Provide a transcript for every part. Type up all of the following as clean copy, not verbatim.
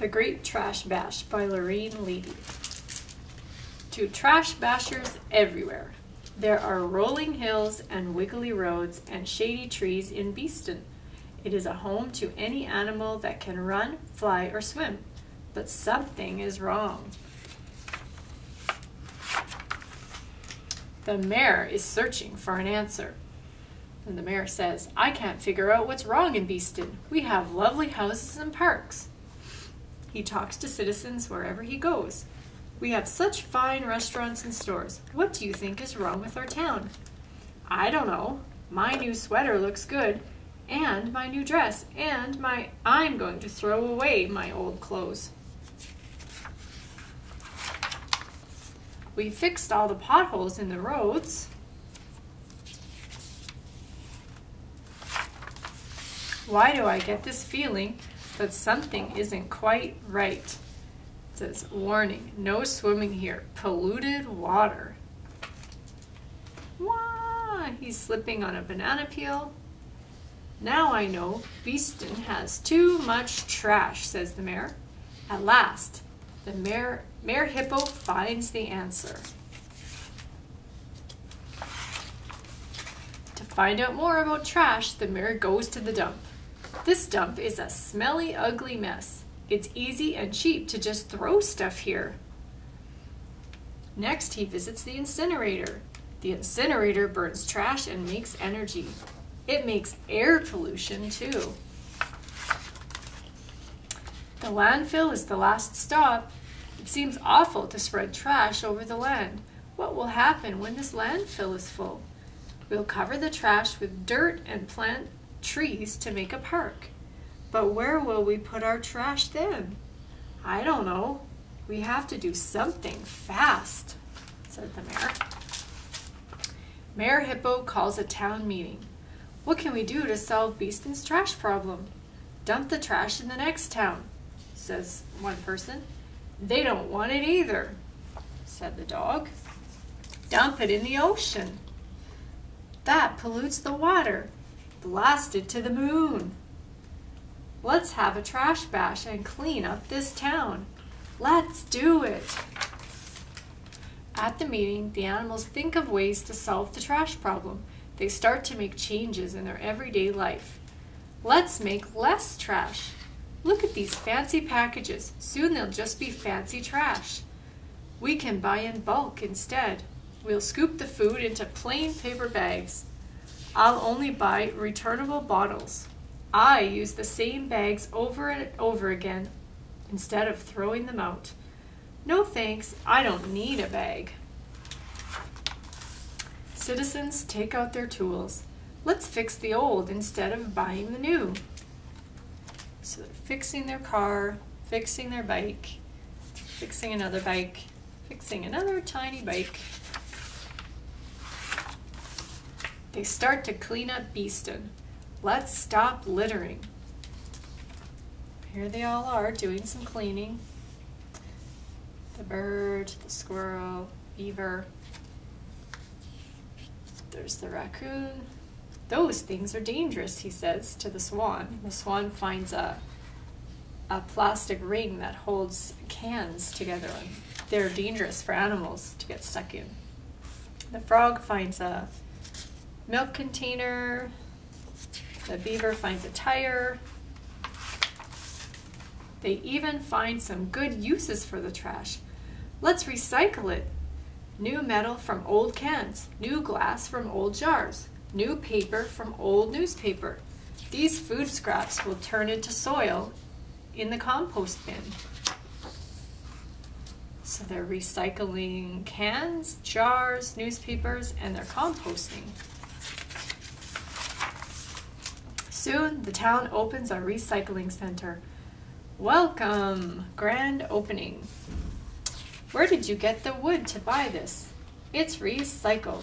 The Great Trash Bash by Loreen, Leedy. To trash bashers everywhere. There are rolling hills and wiggly roads and shady trees in Beeston. It is a home to any animal that can run, fly, or swim. But something is wrong. The mayor is searching for an answer. And the mayor says, I can't figure out what's wrong in Beeston. We have lovely houses and parks. He talks to citizens wherever he goes. We have such fine restaurants and stores. What do you think is wrong with our town? I don't know. My new sweater looks good, and my new dress, and I'm going to throw away my old clothes. We fixed all the potholes in the roads. Why do I get this feeling that something isn't quite right? It says, warning, no swimming here, polluted water. Wah! He's slipping on a banana peel. Now I know Beeston has too much trash, says the mayor. At last, the Mayor Hippo finds the answer. To find out more about trash, the mayor goes to the dump. This dump is a smelly, ugly mess. It's easy and cheap to just throw stuff here. Next, he visits the incinerator. The incinerator burns trash and makes energy. It makes air pollution too. The landfill is the last stop. It seems awful to spread trash over the land. What will happen when this landfill is full? We'll cover the trash with dirt and plant trees to make a park. But where will we put our trash then? I don't know. We have to do something fast, said the mayor. Mayor Hippo calls a town meeting. What can we do to solve Beeston's trash problem? Dump the trash in the next town, says one person. They don't want it either, said the dog. Dump it in the ocean. That pollutes the water. Blast it to the moon. Let's have a trash bash and clean up this town. Let's do it. At the meeting, the animals think of ways to solve the trash problem. They start to make changes in their everyday life. Let's make less trash. Look at these fancy packages. Soon they'll just be fancy trash. We can buy in bulk instead. We'll scoop the food into plain paper bags. I'll only buy returnable bottles. I use the same bags over and over again instead of throwing them out. No thanks, I don't need a bag. Citizens take out their tools. Let's fix the old instead of buying the new. So they're fixing their car, fixing their bike, fixing another bike, fixing another tiny bike. They start to clean up Beeston. Let's stop littering. Here they all are doing some cleaning. The bird, the squirrel, beaver. There's the raccoon. Those things are dangerous, he says to the swan. The swan finds a plastic ring that holds cans together. They're dangerous for animals to get stuck in. The frog finds a milk container. The beaver finds a tire. They even find some good uses for the trash. Let's recycle it. New metal from old cans, new glass from old jars, new paper from old newspaper. These food scraps will turn into soil in the compost bin. So they're recycling cans, jars, newspapers, and they're composting. Soon, the town opens a recycling center. Welcome! Grand opening. Where did you get the wood to buy this? It's recycled.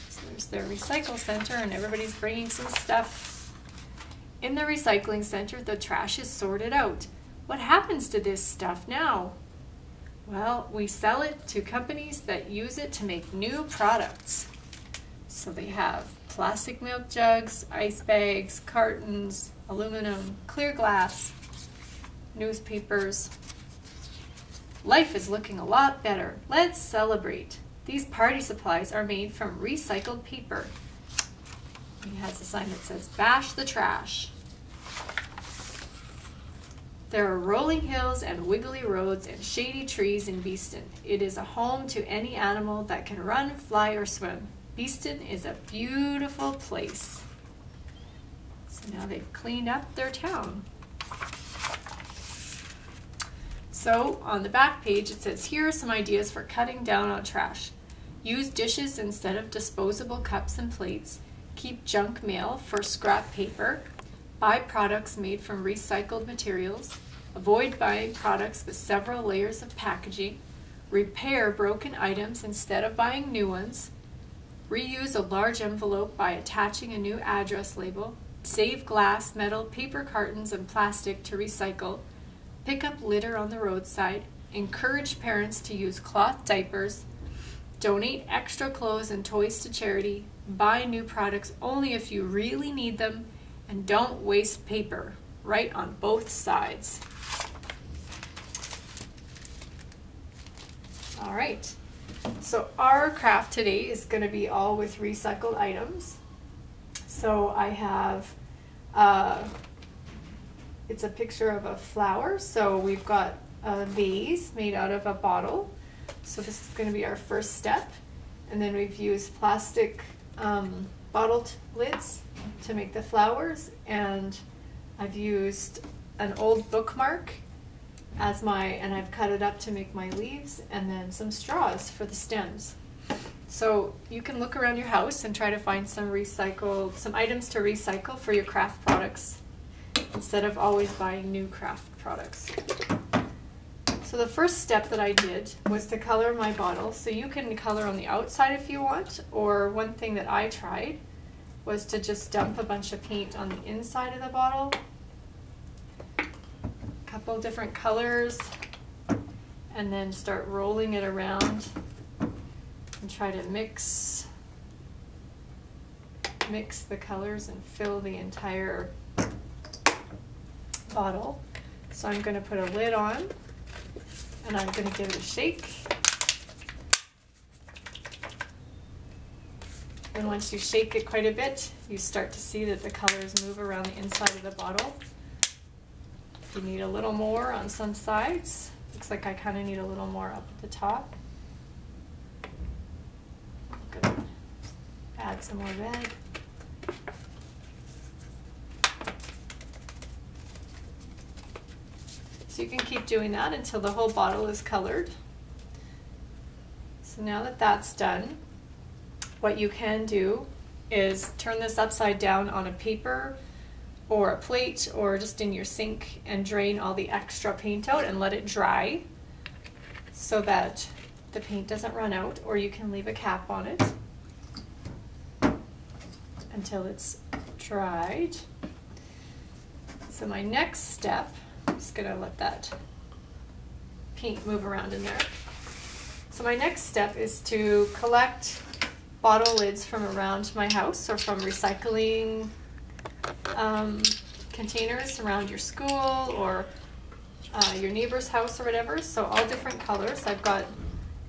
So there's their recycle center and everybody's bringing some stuff. In the recycling center, the trash is sorted out. What happens to this stuff now? Well, we sell it to companies that use it to make new products. So they have plastic milk jugs, ice bags, cartons, aluminum, clear glass, newspapers. Life is looking a lot better. Let's celebrate. These party supplies are made from recycled paper. He has a sign that says, "Bash the trash." There are rolling hills and wiggly roads and shady trees in Beeston. It is a home to any animal that can run, fly, or swim. Beeston is a beautiful place. So now they've cleaned up their town. So on the back page it says, here are some ideas for cutting down on trash. Use dishes instead of disposable cups and plates. Keep junk mail for scrap paper. Buy products made from recycled materials. Avoid buying products with several layers of packaging. Repair broken items instead of buying new ones. Reuse a large envelope by attaching a new address label. Save glass, metal, paper cartons, and plastic to recycle. Pick up litter on the roadside. Encourage parents to use cloth diapers. Donate extra clothes and toys to charity. Buy new products only if you really need them. And don't waste paper. Write on both sides. All right, so our craft today is going to be all with recycled items. So I have, it's a picture of a flower. So we've got a vase made out of a bottle. So this is going to be our first step. And then we've used plastic bottle lids to make the flowers, and I've used an old bookmark as and I've cut it up to make my leaves, and then some straws for the stems. So you can look around your house and try to find some items to recycle for your craft products instead of always buying new craft products. So the first step that I did was to color my bottle. So you can color on the outside if you want, or one thing that I tried was to just dump a bunch of paint on the inside of the bottle. A couple different colors, and then start rolling it around and try to mix the colors and fill the entire bottle. So I'm going to put a lid on, and I'm going to give it a shake. And once you shake it quite a bit, you start to see that the colors move around the inside of the bottle. You need a little more on some sides. Looks like I kind of need a little more up at the top. I'm going to add some more red. So you can keep doing that until the whole bottle is colored. So now that that's done, what you can do is turn this upside down on a paper or a plate or just in your sink and drain all the extra paint out and let it dry so that the paint doesn't run out, or you can leave a cap on it until it's dried. So my next step, I'm just going to let that paint move around in there. So my next step is to collect bottle lids from around my house or from recycling containers around your school or your neighbor's house or whatever. So all different colors. I've got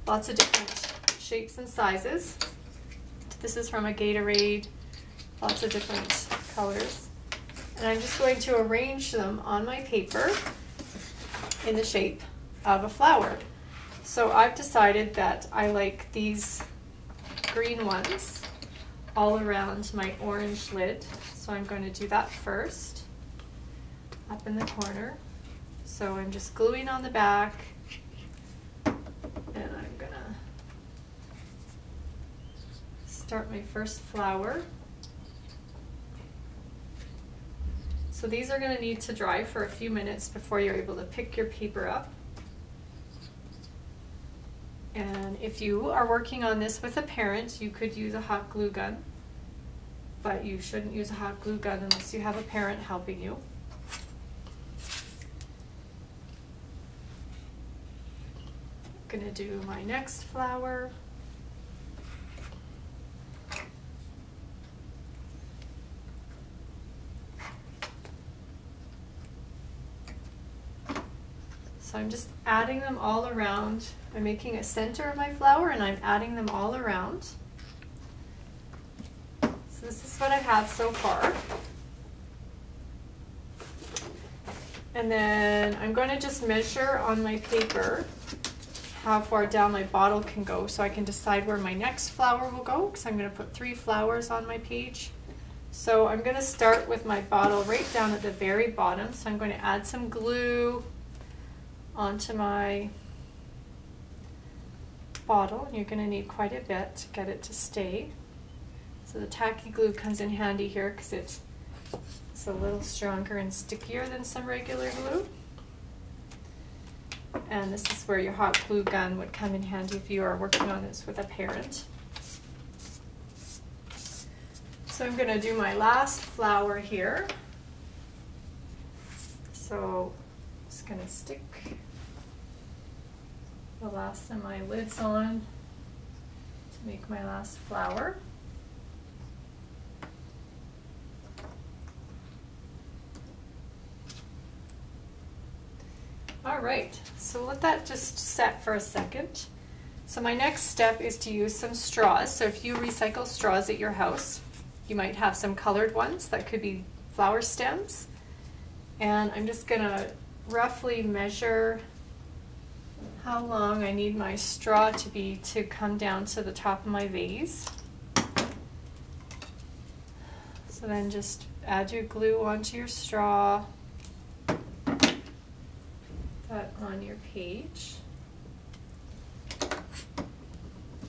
lots of different shapes and sizes. This is from a Gatorade, lots of different colors. And I'm just going to arrange them on my paper in the shape of a flower. So I've decided that I like these green ones all around my orange lid. So I'm going to do that first, up in the corner. So I'm just gluing on the back, and I'm going to start my first flower. So these are going to need to dry for a few minutes before you're able to pick your paper up. And if you are working on this with a parent, you could use a hot glue gun, but you shouldn't use a hot glue gun unless you have a parent helping you. I'm going to do my next flower. So I'm just adding them all around. I'm making a center of my flower and I'm adding them all around. So this is what I have so far. And then I'm going to just measure on my paper how far down my bottle can go so I can decide where my next flower will go, because I'm going to put 3 flowers on my page. So I'm going to start with my bottle right down at the very bottom. So I'm going to add some glue onto my bottle. You're going to need quite a bit to get it to stay. So the tacky glue comes in handy here because it's a little stronger and stickier than some regular glue. And this is where your hot glue gun would come in handy if you are working on this with a parent. So I'm going to do my last flower here. So I'm just going to stick the last of my lids on to make my last flower. All right, so let that just set for a second. So my next step is to use some straws. So if you recycle straws at your house, you might have some colored ones that could be flower stems. And I'm just gonna roughly measure how long I need my straw to be to come down to the top of my vase. So then just add your glue onto your straw. On your page.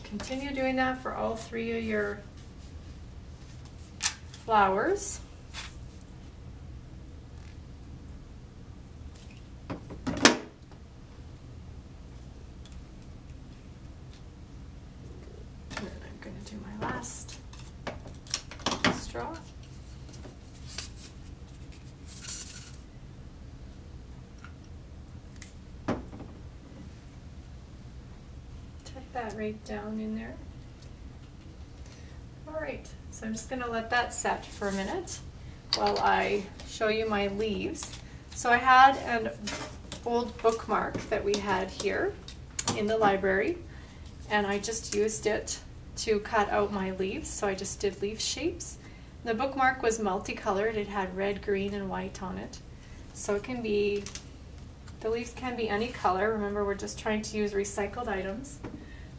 Continue doing that for all 3 of your flowers. And then I'm going to do my last straw. That right down in there. All right, so I'm just going to let that set for a minute while I show you my leaves. So I had an old bookmark that we had here in the library, and I just used it to cut out my leaves. So I just did leaf shapes. The bookmark was multicolored. It had red, green, and white on it. So it can be, the leaves can be any color. Remember, we're just trying to use recycled items.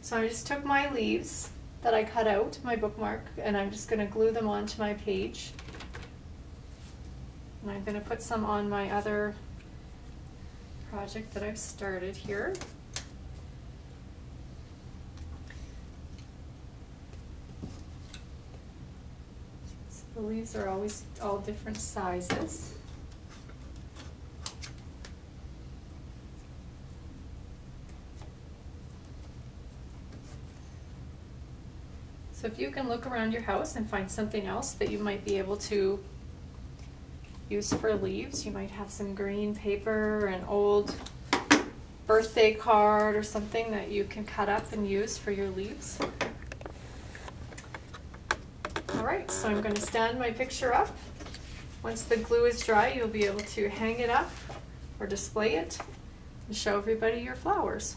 So I just took my leaves that I cut out, my bookmark, and I'm just going to glue them onto my page. And I'm going to put some on my other project that I've started here. So the leaves are always all different sizes. So if you can look around your house and find something else that you might be able to use for leaves, you might have some green paper, an old birthday card or something that you can cut up and use for your leaves. All right, so I'm going to stand my picture up. Once the glue is dry, you'll be able to hang it up or display it and show everybody your flowers.